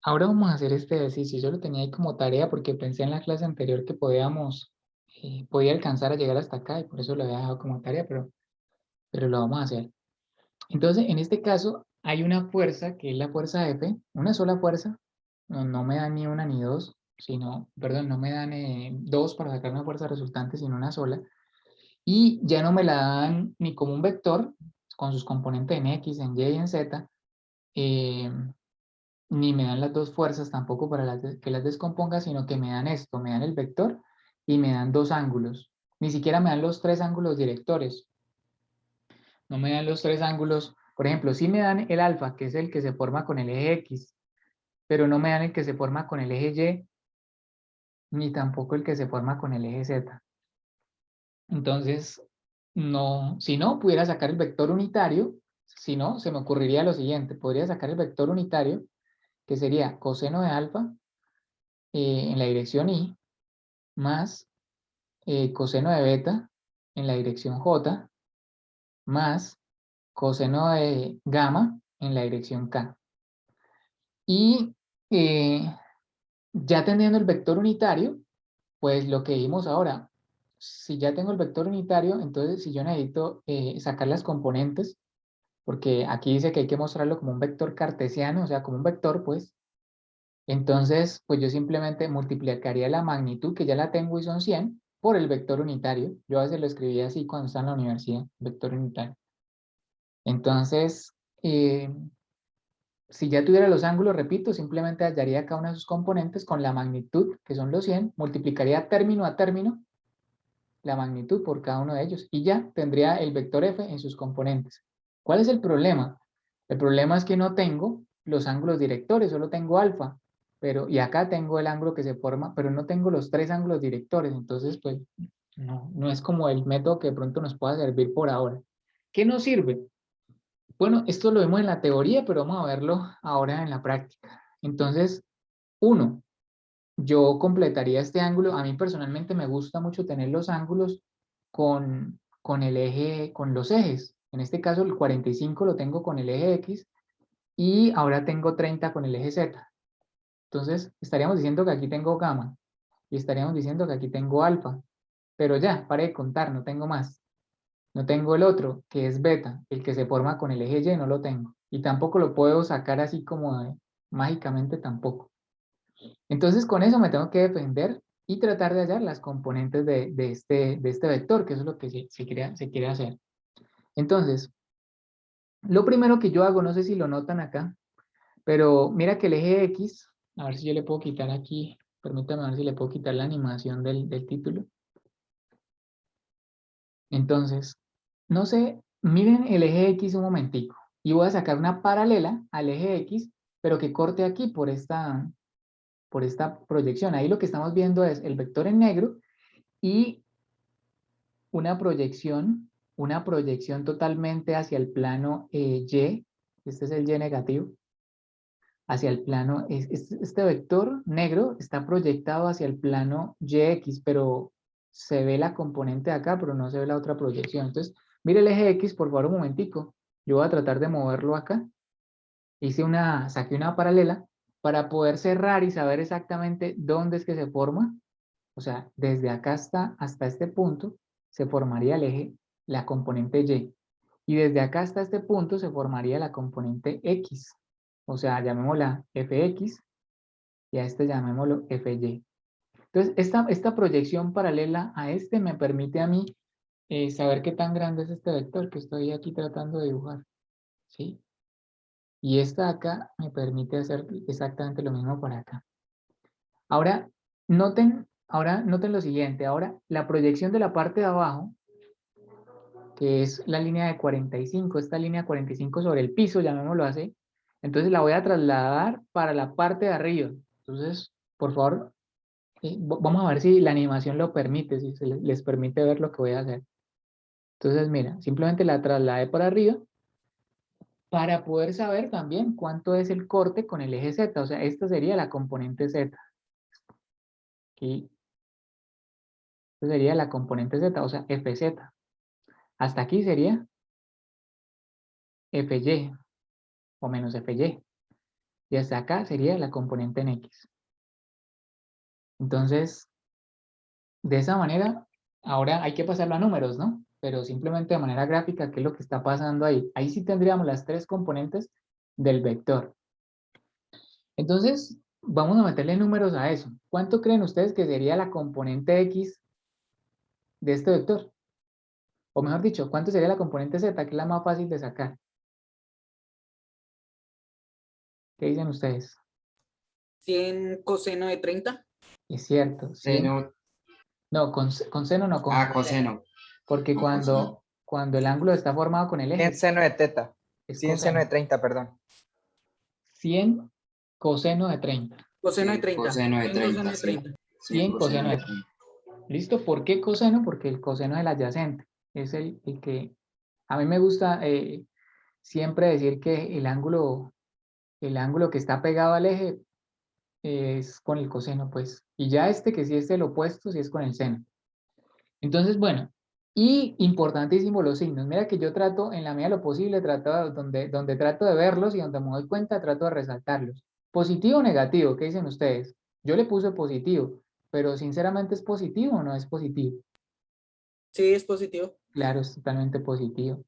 Ahora vamos a hacer este ejercicio. Yo lo tenía ahí como tarea porque pensé en la clase anterior que podía alcanzar a llegar hasta acá y por eso lo había dejado como tarea, pero lo vamos a hacer. Entonces, en este caso, hay una fuerza que es la fuerza F, una sola fuerza, no me dan ni una ni dos, sino, perdón, no me dan dos para sacar una fuerza resultante, sino una sola. Y ya no me la dan ni como un vector, con sus componentes en X, en Y y en Z, eh, ni me dan las dos fuerzas tampoco para que las descomponga, sino que me dan esto, me dan el vector y me dan dos ángulos. Ni siquiera me dan los tres ángulos directores, no me dan los tres ángulos. Por ejemplo, sí me dan el alfa, que es el que se forma con el eje X, pero no me dan el que se forma con el eje Y, ni tampoco el que se forma con el eje Z. Entonces, no, si no, pudiera sacar el vector unitario, si no, se me ocurriría lo siguiente, podría sacar el vector unitario, que sería coseno de alfa en la dirección Y, más coseno de beta en la dirección J, más coseno de gamma en la dirección K. Y ya teniendo el vector unitario, pues lo que vimos ahora, si ya tengo el vector unitario, entonces si yo necesito sacar las componentes, porque aquí dice que hay que mostrarlo como un vector cartesiano, o sea, como un vector, pues, entonces, pues yo simplemente multiplicaría la magnitud, que ya la tengo y son 100, por el vector unitario. Yo a veces lo escribía así cuando estaba en la universidad, vector unitario. Entonces, si ya tuviera los ángulos, repito, simplemente hallaría cada una de sus componentes con la magnitud, que son los 100, multiplicaría término a término la magnitud por cada uno de ellos y ya tendría el vector f en sus componentes. ¿Cuál es el problema? El problema es que no tengo los ángulos directores, solo tengo alfa, y acá tengo el ángulo que se forma, pero no tengo los tres ángulos directores, entonces pues no es como el método que de pronto nos pueda servir por ahora. ¿Qué nos sirve? Bueno, esto lo vemos en la teoría, pero vamos a verlo ahora en la práctica. Entonces, uno, yo completaría este ángulo. A mí personalmente me gusta mucho tener los ángulos con el eje, con los ejes. En este caso el 45 lo tengo con el eje X y ahora tengo 30 con el eje Z. Entonces estaríamos diciendo que aquí tengo gamma y estaríamos diciendo que aquí tengo alfa. Pero ya, paré de contar, no tengo más. No tengo el otro, que es beta, el que se forma con el eje Y, no lo tengo. Y tampoco lo puedo sacar así como mágicamente tampoco. Entonces con eso me tengo que defender y tratar de hallar las componentes de este vector, que eso es lo que se quiere hacer. Entonces, lo primero que yo hago, no sé si lo notan acá, pero mira que el eje X, a ver si yo le puedo quitar aquí, permítame ver si le puedo quitar la animación del título. Entonces, no sé, miren el eje X un momentico y voy a sacar una paralela al eje X, pero que corte aquí por esta proyección. Ahí lo que estamos viendo es el vector en negro y una proyección totalmente hacia el plano Y, este es el Y negativo, hacia el plano, este vector negro está proyectado hacia el plano YX, pero se ve la componente de acá, pero no se ve la otra proyección. Entonces, mire el eje X, por favor, un momentico. Yo voy a tratar de moverlo acá. Saqué una paralela para poder cerrar y saber exactamente dónde es que se forma. O sea, desde acá hasta este punto se formaría el eje, la componente Y. Y desde acá hasta este punto se formaría la componente X. O sea, llamémosla Fx y a este llamémoslo Fy. Entonces, esta proyección paralela a este me permite a mí saber qué tan grande es este vector que estoy aquí tratando de dibujar. ¿Sí? Y esta de acá me permite hacer exactamente lo mismo para acá. Ahora noten lo siguiente. Ahora, la proyección de la parte de abajo, que es la línea de 45, esta línea 45 sobre el piso, llamémoslo así, entonces la voy a trasladar para la parte de arriba. Entonces, por favor, vamos a ver si la animación lo permite, si les permite ver lo que voy a hacer. Entonces, mira, simplemente la trasladé para arriba para poder saber también cuánto es el corte con el eje Z. O sea, esta sería la componente Z. Aquí, esta sería la componente Z, o sea, FZ. Hasta aquí sería FY o menos FY. y hasta acá sería la componente en X. Entonces, de esa manera, ahora hay que pasarlo a números, ¿no? Pero simplemente de manera gráfica, ¿qué es lo que está pasando ahí? Ahí sí tendríamos las tres componentes del vector. Entonces, vamos a meterle números a eso. ¿Cuánto creen ustedes que sería la componente X de este vector? O mejor dicho, ¿cuánto sería la componente Z, que es la más fácil de sacar? ¿Qué dicen ustedes? 100 coseno de 30. Es cierto, 100. Seno. No, con seno no, con coseno. Coseno. Porque cuando el ángulo está formado con el 100 eje, seno de teta. es 100 seno de coseno. 30, perdón. 100 coseno de 30. Coseno de 100 30. coseno de 100 coseno 30, de sí. 30. 100 coseno de 30. 30. ¿Listo? ¿Por qué coseno? Porque el coseno es el adyacente. Es el que... A mí me gusta siempre decir que el ángulo que está pegado al eje es con el coseno, pues. Y ya este que sí es el opuesto, sí es con el seno. Entonces, bueno, y importantísimo los signos. Mira que yo trato, en la medida de lo posible, donde trato de verlos y donde me doy cuenta, trato de resaltarlos. Positivo o negativo, ¿qué dicen ustedes? Yo le puse positivo, pero sinceramente, ¿es positivo o no es positivo? Sí, es positivo. Claro, es totalmente positivo.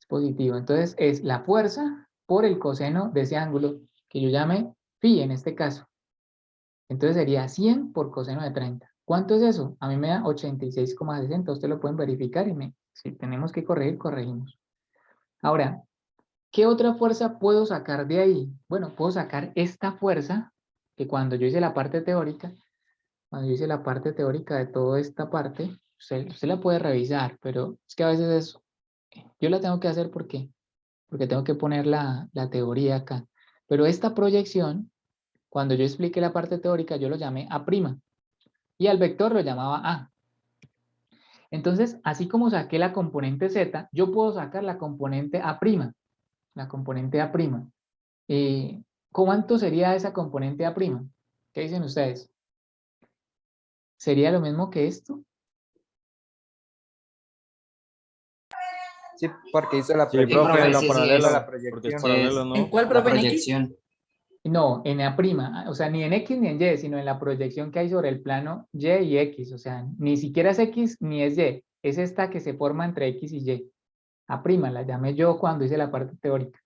Es positivo. Entonces, es la fuerza por el coseno de ese ángulo, que yo llame phi en este caso. Entonces sería 100 por coseno de 30. ¿Cuánto es eso? A mí me da 86,60. Ustedes lo pueden verificar y si tenemos que corregir, corregimos. Ahora, ¿qué otra fuerza puedo sacar de ahí? Bueno, puedo sacar esta fuerza que cuando yo hice la parte teórica, de toda esta parte, usted la puede revisar, pero es que a veces yo la tengo que hacer porque tengo que poner la teoría acá. Pero esta proyección, cuando yo expliqué la parte teórica, yo lo llamé A'. Y al vector lo llamaba A. Entonces, así como saqué la componente Z, yo puedo sacar la componente A'. La componente A'. ¿Cuánto sería esa componente A'? ¿Qué dicen ustedes? ¿Sería lo mismo que esto? Sí, porque hizo la Sí, proyección. profe, sí, la sí, Hizo paralela, la porque es proyección. paralelo, es ¿En ¿no? cuál, la profe? ¿En X? proyección. No, en A', o sea, ni en X ni en Y, sino en la proyección que hay sobre el plano Y y X, o sea, ni siquiera es X ni es Y, es esta que se forma entre X y Y. A', la llamé yo cuando hice la parte teórica.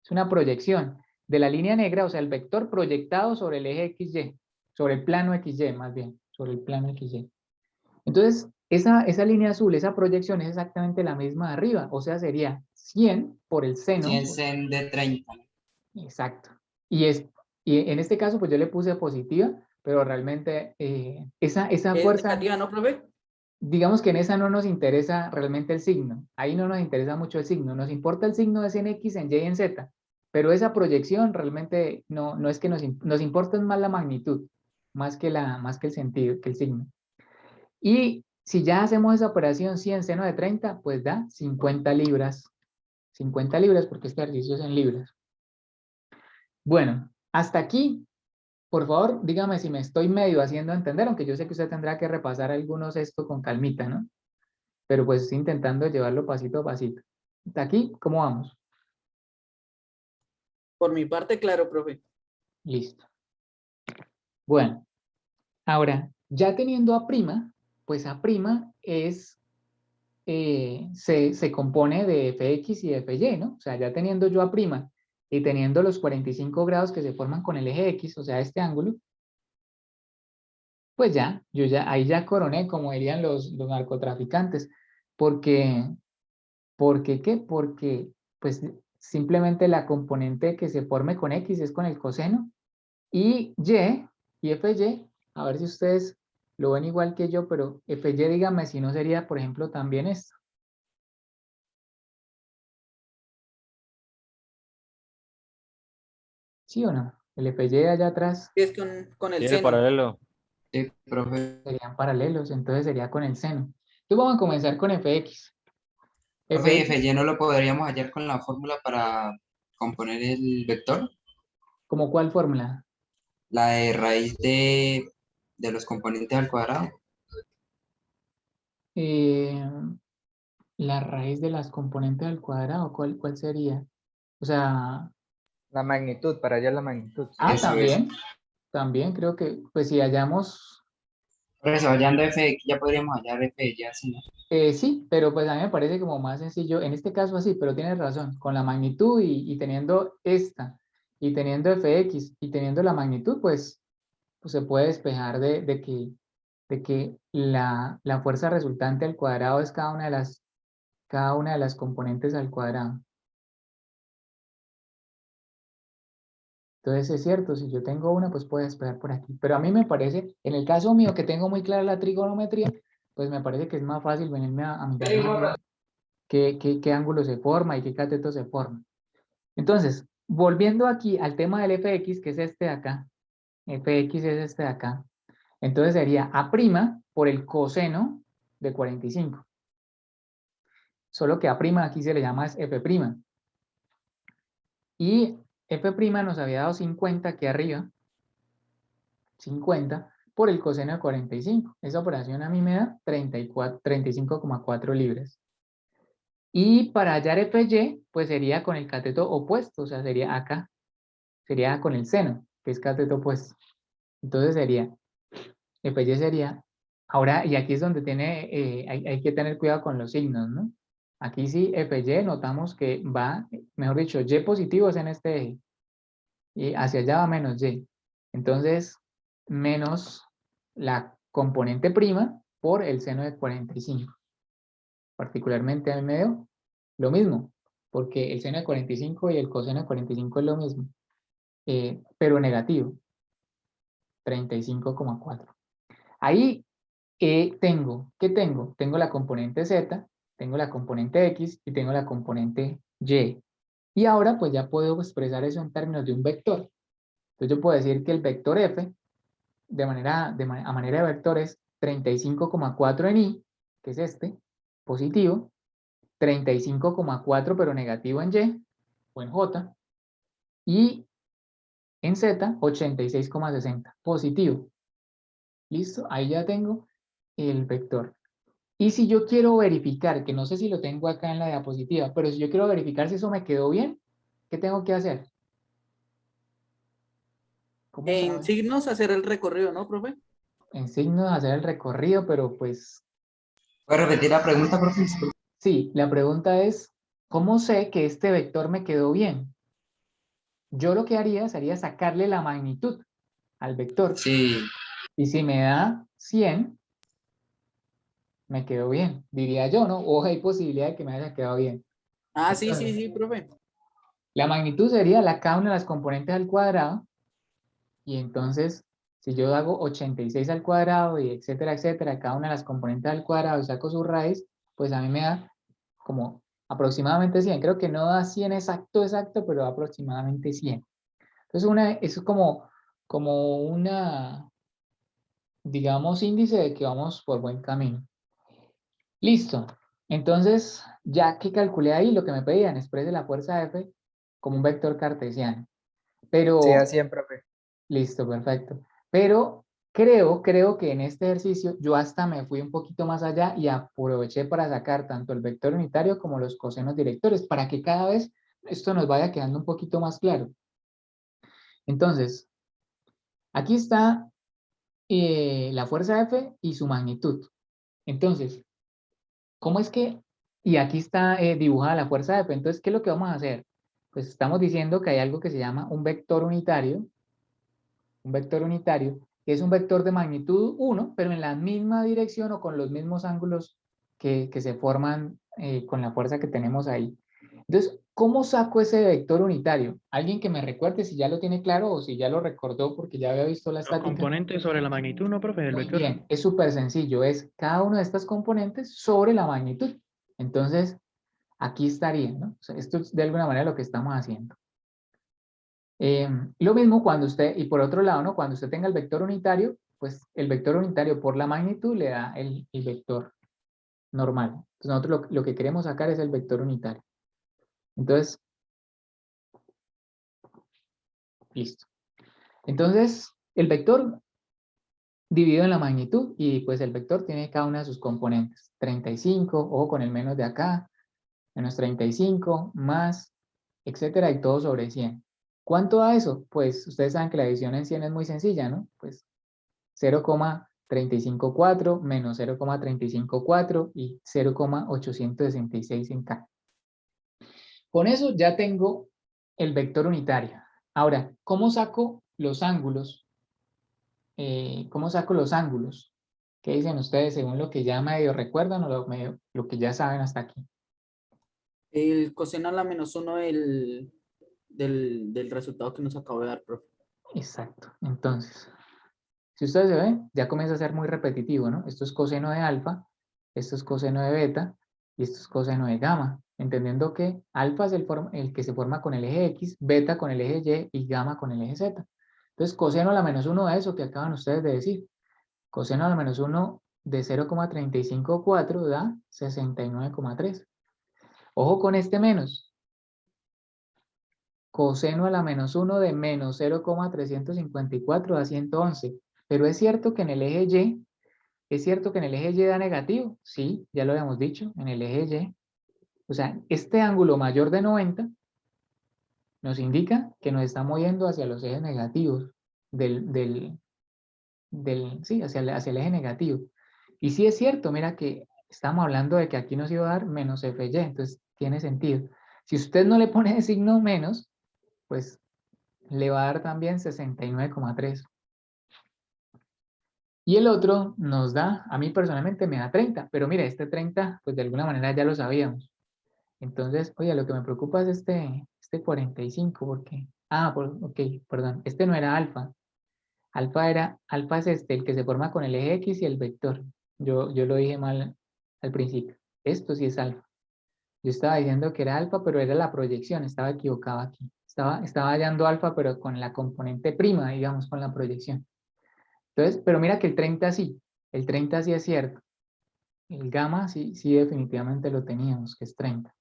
Es una proyección de la línea negra, o sea, el vector proyectado sobre el eje XY, sobre el plano XY más bien, sobre el plano XY. Entonces, esa línea azul, esa proyección es exactamente la misma de arriba, o sea, sería 100 por el seno. 100 sen de 30. Exacto. Y en este caso, pues yo le puse positiva, pero realmente esa Es fuerza, negativa, ¿no, profe? digamos que en esa no nos interesa realmente el signo. Ahí no nos interesa mucho el signo. Nos importa el signo es en X, en Y y en Z. Pero esa proyección realmente no es que nos importa más la magnitud, más que el sentido, que el signo. Y si ya hacemos esa operación 100 seno de 30, pues da 50 libras. 50 libras porque este ejercicio es en libras. Bueno, hasta aquí, por favor, dígame si me estoy medio haciendo entender, aunque yo sé que usted tendrá que repasar algunos esto con calmita, ¿no? Pero pues estoy intentando llevarlo pasito a pasito. Hasta aquí, ¿cómo vamos? Por mi parte, claro, profe. Listo. Bueno, ahora, ya teniendo A', pues A' se compone de fx y de fy, ¿no? O sea, ya teniendo yo A' y teniendo los 45 grados que se forman con el eje X, o sea, este ángulo, pues ya, ahí ya coroné, como dirían los narcotraficantes, porque, ¿qué? Porque, pues, simplemente la componente que se forme con X es con el coseno, y FY, a ver si ustedes lo ven igual que yo, pero FY, díganme si no sería, por ejemplo, también esto. ¿Sí o no? El FY allá atrás Es con el Tiene seno. paralelo. Sí, profe. serían paralelos, entonces sería con el seno. Entonces vamos a comenzar con FX. Profe, ¿y FX, Fy no lo podríamos hallar con la fórmula para componer el vector? ¿como cuál fórmula? La de raíz de los componentes al cuadrado. Eh, la raíz de las componentes al cuadrado, ¿cuál sería? O sea, La magnitud, para hallar la magnitud. Ah, Eso también creo que, pues si hallamos, Por eso, hallando f de x ya podríamos hallar f de y así, ¿no? sí, pero pues a mí me parece como más sencillo, en este caso así, pero tienes razón, con la magnitud y teniendo esta, y teniendo fx, y teniendo la magnitud, pues se puede despejar de que la fuerza resultante al cuadrado es cada una de las componentes al cuadrado. Entonces es cierto, si yo tengo una, pues puedo despejar por aquí. Pero a mí me parece, en el caso mío que tengo muy clara la trigonometría, pues me parece que es más fácil venirme a mirar qué ángulo se forma y qué cateto se forma. Entonces, volviendo aquí al tema del fx, que es este de acá, fx es este de acá, entonces sería a' por el coseno de 45. Solo que a' aquí se le llama es f'. Y f' nos había dado 50 aquí arriba, 50 por el coseno de 45. Esa operación a mí me da 35,4 libras. Y para hallar fy, pues sería con el cateto opuesto, o sea, sería acá, sería con el seno, que es cateto opuesto. Entonces sería, fy sería, ahora, y aquí es donde hay que tener cuidado con los signos, ¿no? Aquí sí, fy, notamos que va, mejor dicho, y positivo es en este eje, y hacia allá va menos y. Entonces, menos la componente prima por el seno de 45. Particularmente a mí me dio lo mismo, porque el seno de 45 y el coseno de 45 es lo mismo, pero negativo, 35,4. Ahí tengo, ¿qué tengo? Tengo la componente z, tengo la componente x y tengo la componente y. Y ahora pues ya puedo expresar eso en términos de un vector. Entonces yo puedo decir que el vector f, a manera de vector, es 35,4 en y, que es este, positivo, 35,4 pero negativo en y, o en j, y en z, 86,60, positivo. ¿Listo? Ahí ya tengo el vector. Y si yo quiero verificar, que no sé si lo tengo acá en la diapositiva, pero si yo quiero verificar si eso me quedó bien, ¿qué tengo que hacer? ¿Cómo En saber? signos hacer el recorrido, ¿no, profe? En signos hacer el recorrido, pero pues ¿Puedes repetir la pregunta, profe? Disculpe. sí, la pregunta es, ¿cómo sé que este vector me quedó bien? Yo lo que haría sería sacarle la magnitud al vector. Sí, Y si me da 100, me quedó bien, diría yo, ¿no? O hay posibilidad de que me haya quedado bien. Ah, sí, sí, Entonces, sí, profe. la magnitud sería cada una de las componentes al cuadrado. Y entonces, si yo hago 86 al cuadrado y etcétera, etcétera, cada una de las componentes al cuadrado y saco su raíz, pues a mí me da como aproximadamente 100. Creo que no da 100 exacto, pero da aproximadamente 100. Entonces, eso es como una, digamos, índice de que vamos por buen camino. Listo. Entonces, ya que calculé ahí lo que me pedían, exprese la fuerza F como un vector cartesiano. Sí, Pero, así en profe. listo, perfecto. Pero creo que en este ejercicio yo hasta me fui un poquito más allá y aproveché para sacar tanto el vector unitario como los cosenos directores, para que cada vez esto nos vaya quedando un poquito más claro. Entonces, aquí está la fuerza F y su magnitud. Entonces, ¿cómo es que, y aquí está dibujada la fuerza F, entonces, ¿qué es lo que vamos a hacer? Pues estamos diciendo que hay algo que se llama un vector unitario, que es un vector de magnitud 1, pero en la misma dirección o con los mismos ángulos que se forman con la fuerza que tenemos ahí. Entonces, ¿cómo saco ese vector unitario? Alguien que me recuerde si ya lo tiene claro o si ya lo recordó porque ya había visto la Los estática. componentes sobre la magnitud, ¿no, profe? Del Muy vector. bien, es súper sencillo, es cada una de estas componentes sobre la magnitud. Entonces, aquí estaría, ¿no? O sea, esto es de alguna manera lo que estamos haciendo. Lo mismo cuando usted, y por otro lado, ¿no? Cuando usted tenga el vector unitario, pues el vector unitario por la magnitud le da el vector normal. Entonces nosotros lo que queremos sacar es el vector unitario. Entonces, listo. Entonces, el vector dividido en la magnitud y pues el vector tiene cada una de sus componentes. 35, o con el menos de acá, menos 35, más, etcétera, y todo sobre 100. ¿Cuánto da eso? Pues ustedes saben que la división en 100 es muy sencilla, ¿no? Pues 0,354 menos 0,354 y 0,866 en K. Con eso ya tengo el vector unitario. Ahora, ¿cómo saco los ángulos? ¿Cómo saco los ángulos? ¿Qué dicen ustedes según lo que ya medio recuerdan o lo que ya saben hasta aquí? El coseno a la menos 1 del resultado que nos acabo de dar, profe. Exacto. Entonces, si ustedes se ven, ya comienza a ser muy repetitivo, ¿no? Esto es coseno de alfa, esto es coseno de beta y esto es coseno de gamma. Entendiendo que alfa es el que se forma con el eje X, beta con el eje Y y gamma con el eje Z. Entonces, coseno a la menos 1 de eso que acaban ustedes de decir. Coseno a la menos 1 de 0,354 da 69,3. Ojo con este menos. Coseno a la menos 1 de menos 0,354 da 111. Pero es cierto que en el eje Y, ¿es cierto que en el eje Y da negativo? Sí, ya lo habíamos dicho, en el eje Y. O sea, este ángulo mayor de 90 nos indica que nos está moviendo hacia los ejes negativos sí, hacia el eje negativo. Y sí es cierto, mira que estamos hablando de que aquí nos iba a dar menos FY, entonces tiene sentido. Si usted no le pone el signo menos, pues le va a dar también 69,3. Y el otro nos da, a mí personalmente me da 30, pero mire, este 30, pues de alguna manera ya lo sabíamos. Entonces, oye, lo que me preocupa es este 45, porque, ok, perdón, este no era alfa. Alfa es el que se forma con el eje X y el vector. Yo lo dije mal al principio. Esto sí es alfa. Yo estaba diciendo que era alfa, pero era la proyección, estaba equivocado aquí. Estaba hallando alfa, pero con la componente prima, digamos, con la proyección. Entonces, pero mira que el 30 sí es cierto. El gamma sí definitivamente lo teníamos, que es 30.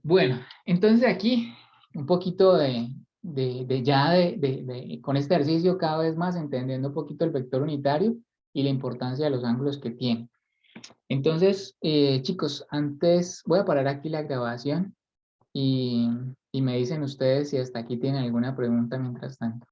Bueno, entonces aquí un poquito con este ejercicio cada vez más entendiendo un poquito el vector unitario y la importancia de los ángulos que tiene. Entonces, chicos, antes voy a parar aquí la grabación y me dicen ustedes si hasta aquí tienen alguna pregunta mientras tanto.